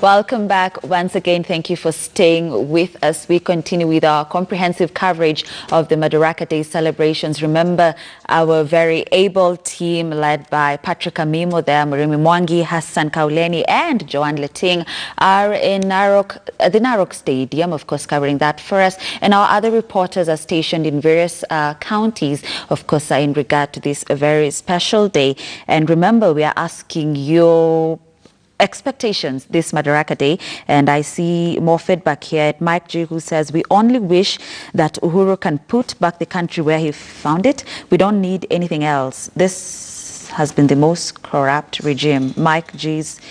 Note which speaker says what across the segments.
Speaker 1: Welcome back once again. Thank you for staying with us. We continue with our comprehensive coverage of the Madaraka Day celebrations. Remember, our very able team led by Patrick Amimo there, Murimi Mwangi, Hassan Kauleni and Joanne Leting are in the Narok Stadium, of course, covering that for us. And our other reporters are stationed in various counties, of course, in regard to this very special day. And remember, we are asking your expectations this Madaraka Day, and I see more feedback here at Mike G, who says, we only wish that Uhuru can put back the country where he found it. We don't need anything else. This has been the most corrupt regime. Mike G's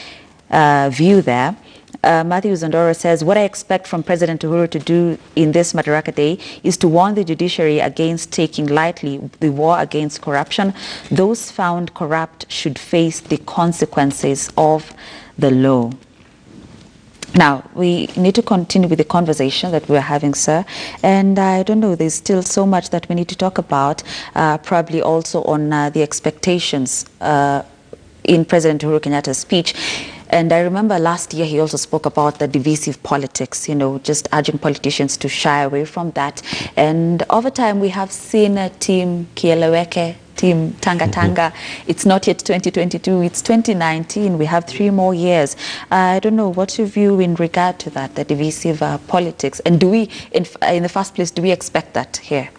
Speaker 1: view there. Matthew Zondoro says, what I expect from President Uhuru to do in this Madaraka Day is to warn the judiciary against taking lightly the war against corruption. Those found corrupt should face the consequences of the law. Now, we need to continue with the conversation that we're having, sir. And I don't know, there's still so much that we need to talk about, probably also on the expectations in President Uhuru Kenyatta's speech. And I remember last year he also spoke about the divisive politics, just urging politicians to shy away from that. And over time we have seen Team Kieleweke, Team Tanga Tanga. It's not yet 2022, it's 2019. We have 3 more years. I don't know, what's your view in regard to that, the divisive politics? And do we, in the first place, do we expect that here?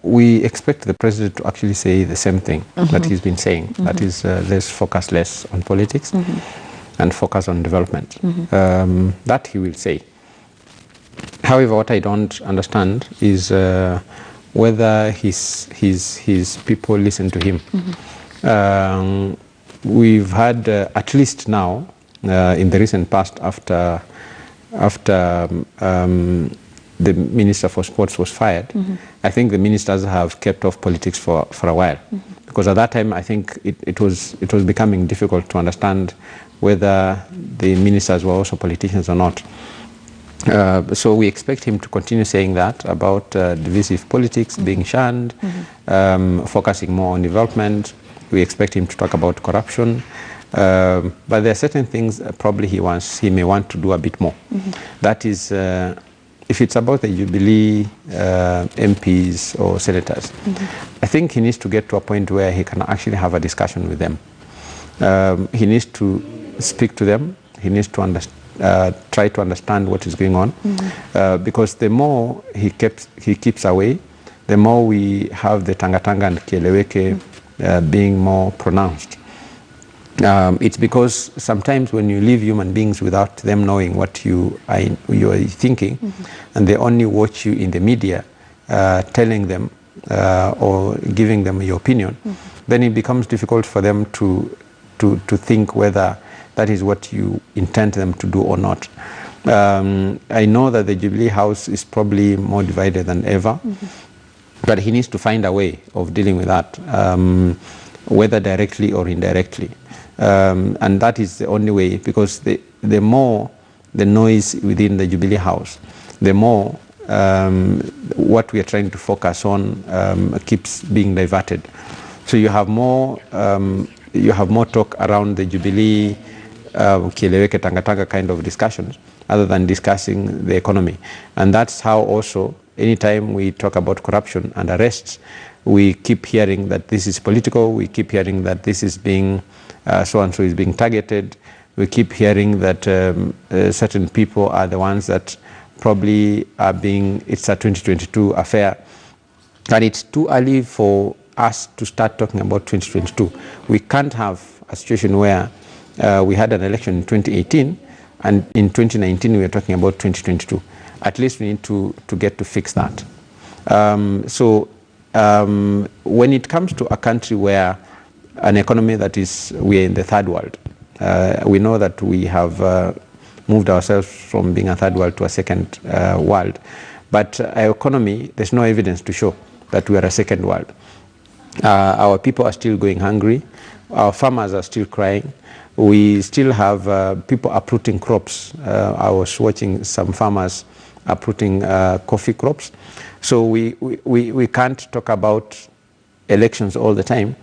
Speaker 2: We expect the president to actually say the same thing that he's been saying. That is, let's focus less on politics and focus on development. That he will say. However, what I don't understand is whether his people listen to him. We've had, at least now, in the recent past, after the Minister for Sports was fired, I think the ministers have kept off politics for a while. Because at that time, I think it was becoming difficult to understand whether the ministers were also politicians or not. So we expect him to continue saying that about divisive politics being shunned, focusing more on development. We expect him to talk about corruption. But there are certain things probably he may want to do a bit more. That is, if it's about the Jubilee MPs or senators, I think he needs to get to a point where he can actually have a discussion with them. He needs to speak to them. He needs to try to understand what is going on, because the more he keeps away, the more we have the Tanga Tanga and Kieleweke being more pronounced. It's because sometimes when you leave human beings without them knowing what you are thinking, and they only watch you in the media telling them or giving them your opinion, then it becomes difficult for them to think whether that is what you intend them to do or not. I know that the Jubilee House is probably more divided than ever, but he needs to find a way of dealing with that, whether directly or indirectly. And that is the only way, because the more the noise within the Jubilee House, the more what we are trying to focus on keeps being diverted. So you have more talk around the Jubilee, Kieleweke, Tanga Tanga kind of discussions, other than discussing the economy. And that's how also, anytime we talk about corruption and arrests, we keep hearing that this is political. We keep hearing that this is being so-and-so is being targeted. We keep hearing that certain people are the ones that probably are being, it's a 2022 affair. And it's too early for us to start talking about 2022. We can't have a situation where we had an election in 2018 and in 2019 we are talking about 2022. At least we need to get to fix that. When it comes to a country where an economy that is, we are in the third world. We know that we have moved ourselves from being a third world to a second world. But our economy, there's no evidence to show that we are a second world. Our people are still going hungry. Our farmers are still crying. We still have people uprooting crops. I was watching some farmers uprooting coffee crops. So we can't talk about elections all the time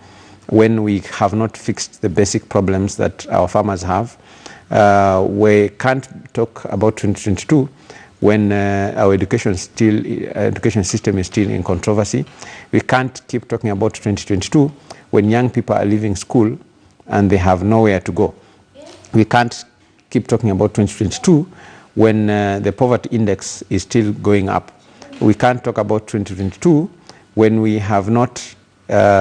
Speaker 2: when we have not fixed the basic problems that our farmers have. We can't talk about 2022 when our education system is still in controversy. We can't keep talking about 2022 when young people are leaving school and they have nowhere to go. We can't keep talking about 2022 when the poverty index is still going up. We can't talk about 2022 when we have not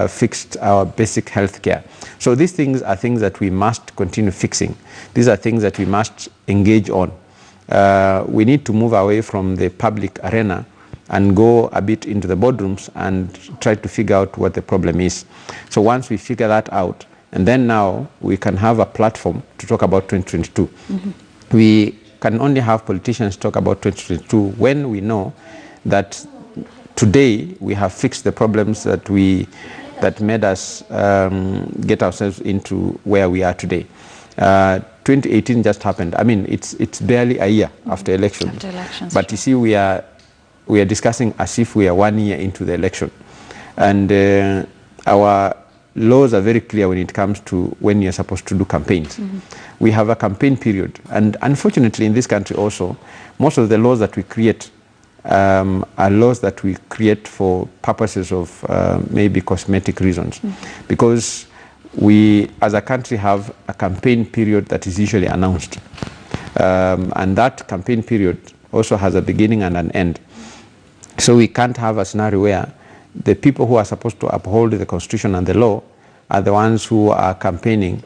Speaker 2: fixed our basic health care. So these things are things that we must continue fixing. These are things that we must engage on. We need to move away from the public arena and go a bit into the boardrooms and try to figure out what the problem is. So once we figure that out, and then now we can have a platform to talk about 2022. We can only have politicians talk about 2022 when we know that today we have fixed the problems that made us get ourselves into where we are today. 2018 just happened. I mean, it's barely a year after elections.
Speaker 1: After elections,
Speaker 2: but you see, we are discussing as if we are 1 year into the election, and our laws are very clear when it comes to when you're supposed to do campaigns. We have a campaign period, and unfortunately in this country also, most of the laws that we create are laws that we create for purposes of maybe cosmetic reasons, because we as a country have a campaign period that is usually announced, and that campaign period also has a beginning and an end. So we can't have a scenario where the people who are supposed to uphold the constitution and the law are the ones who are campaigning,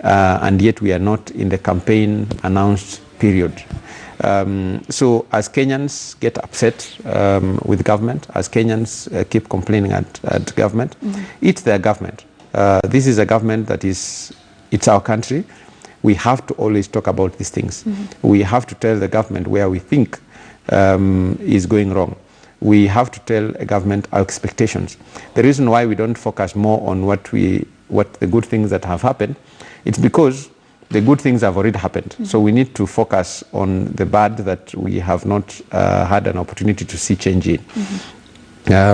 Speaker 2: and yet we are not in the campaign announced period. So as Kenyans get upset with government, as Kenyans keep complaining at government, it's their government. This is a government that it's our country. We have to always talk about these things. We have to tell the government where we think is going wrong. We have to tell a government our expectations. The reason why we don't focus more on what the good things that have happened, it's because the good things have already happened. So we need to focus on the bad that we have not had an opportunity to see change in.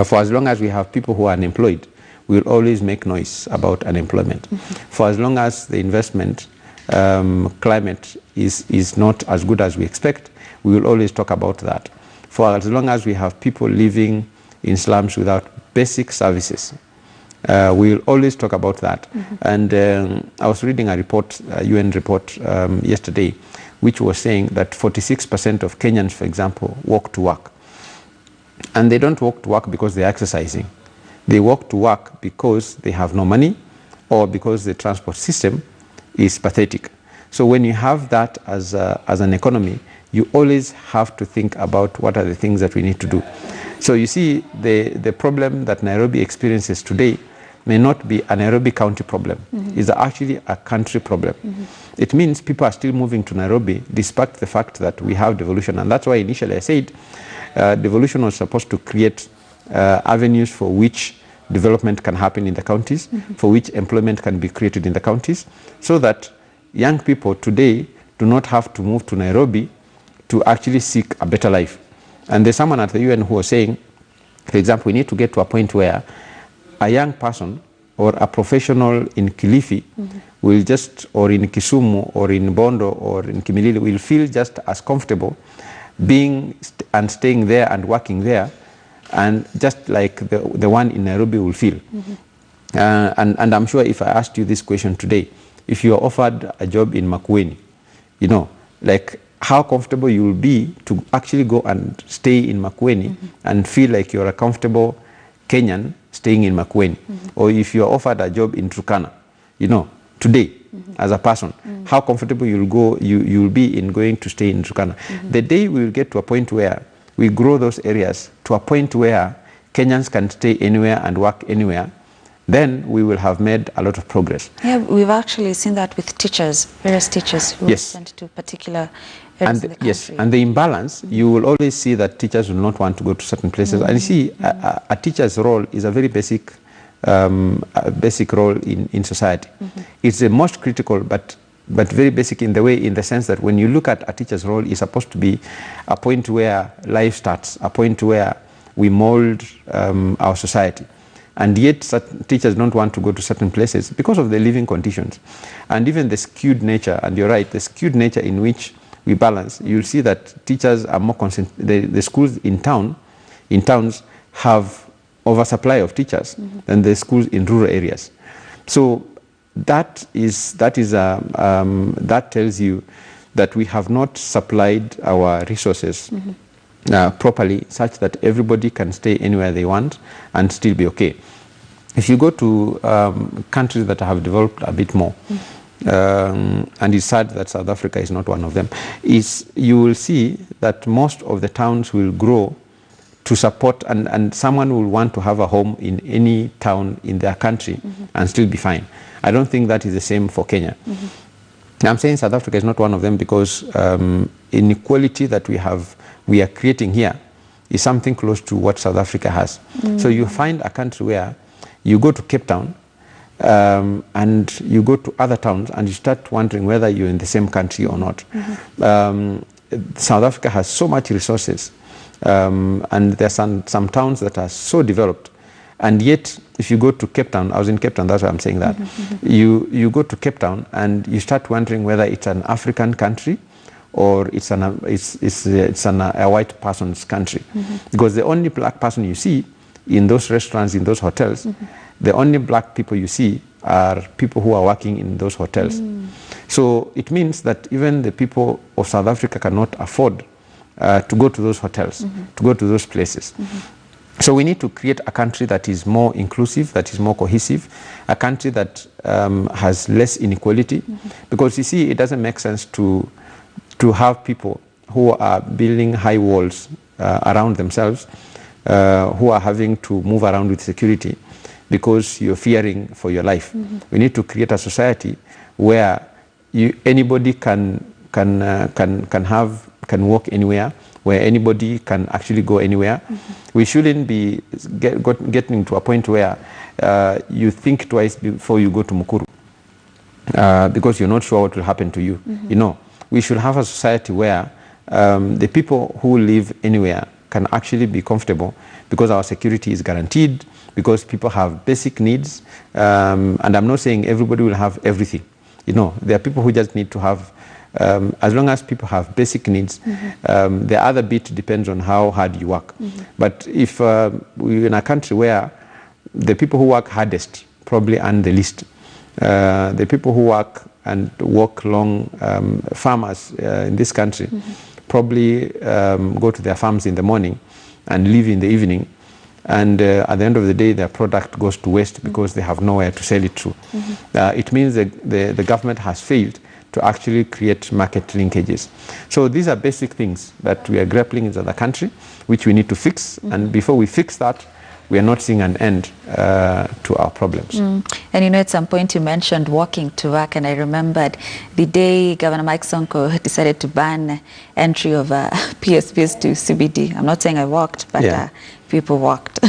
Speaker 2: For as long as we have people who are unemployed, we'll always make noise about unemployment. For as long as the investment climate is not as good as we expect, we will always talk about that. For as long as we have people living in slums without basic services, we will always talk about that. And I was reading a report, a UN report yesterday, which was saying that 46% of Kenyans, for example, walk to work. And they don't walk to work because they're exercising. They walk to work because they have no money or because the transport system is pathetic. So when you have that as an economy, you always have to think about what are the things that we need to do. So you see, the problem that Nairobi experiences today may not be a Nairobi county problem. It's actually a country problem. It means people are still moving to Nairobi despite the fact that we have devolution. And that's why initially I said devolution was supposed to create avenues for which development can happen in the counties, for which employment can be created in the counties, so that young people today do not have to move to Nairobi to actually seek a better life. And there's someone at the UN who was saying, for example, we need to get to a point where a young person or a professional in Kilifi will just, or in Kisumu, or in Bondo, or in Kimilili, will feel just as comfortable being and staying there and working there, and just like the one in Nairobi will feel. And I'm sure if I asked you this question today, if you are offered a job in Makueni, you know, like how comfortable you will be to actually go and stay in Makueni and feel like you're a comfortable Kenyan staying in Makueni. Or if you're offered a job in Turkana, you know, today as a person, how comfortable you'll be in going to stay in Turkana. The day we will get to a point where we grow those areas to a point where Kenyans can stay anywhere and work anywhere, then we will have made a lot of progress.
Speaker 1: Yeah, we've actually seen that with teachers, various teachers who are sent to particular areas in the country.
Speaker 2: Yes, and the imbalance, you will always see that teachers will not want to go to certain places. And you see, a teacher's role is a very basic role in society. It's the most critical, but very basic in the sense that when you look at a teacher's role, it's supposed to be a point where life starts, a point where we mold our society. and yet teachers don't want to go to certain places because of the living conditions and even the skewed nature. And you're right, the skewed nature in which we balance. You'll see that teachers are more concentrated. The schools in towns have oversupply of teachers than the schools in rural areas. So that tells you that we have not supplied our resources properly, such that everybody can stay anywhere they want and still be okay. If you go to countries that have developed a bit more, and it's sad that South Africa is not one of them, you will see that most of the towns will grow to support, and someone will want to have a home in any town in their country and still be fine. I don't think that is the same for Kenya. I'm saying South Africa is not one of them because inequality that we are creating here is something close to what South Africa has. So you find a country where you go to Cape Town and you go to other towns and you start wondering whether you're in the same country or not. South Africa has so much resources, and there's some towns that are so developed, and yet if you go to Cape Town, I was in Cape Town, that's why I'm saying that, you go to Cape Town and you start wondering whether it's an African country or it's a white person's country, because the only black person you see in those restaurants, in those hotels, the only black people you see are people who are working in those hotels. So it means that even the people of South Africa cannot afford to go to those hotels, to go to those places. So we need to create a country that is more inclusive, that is more cohesive, a country that has less inequality, because you see, it doesn't make sense to have people who are building high walls around themselves, who are having to move around with security because you're fearing for your life. We need to create a society where anybody can walk anywhere, where anybody can actually go anywhere. We shouldn't be getting to a point where you think twice before you go to Mukuru, because you're not sure what will happen to you. You know, we should have a society where the people who live anywhere can actually be comfortable, because our security is guaranteed, because people have basic needs, and I'm not saying everybody will have everything. You know, there are people who just need to have, as long as people have basic needs, the other bit depends on how hard you work. But if we're in a country where the people who work hardest probably earn the least, the people who work and walk long, farmers in this country probably go to their farms in the morning and leave in the evening, and at the end of the day their product goes to waste because they have nowhere to sell it to. It means that the government has failed to actually create market linkages. So these are basic things that we are grappling in the country, which we need to fix, and before we fix that, we are not seeing an end to our problems.
Speaker 1: And you know, at some point you mentioned walking to work, and I remembered the day Governor Mike Sonko decided to ban entry of PSPs to CBD. I'm not saying I walked, but people walked.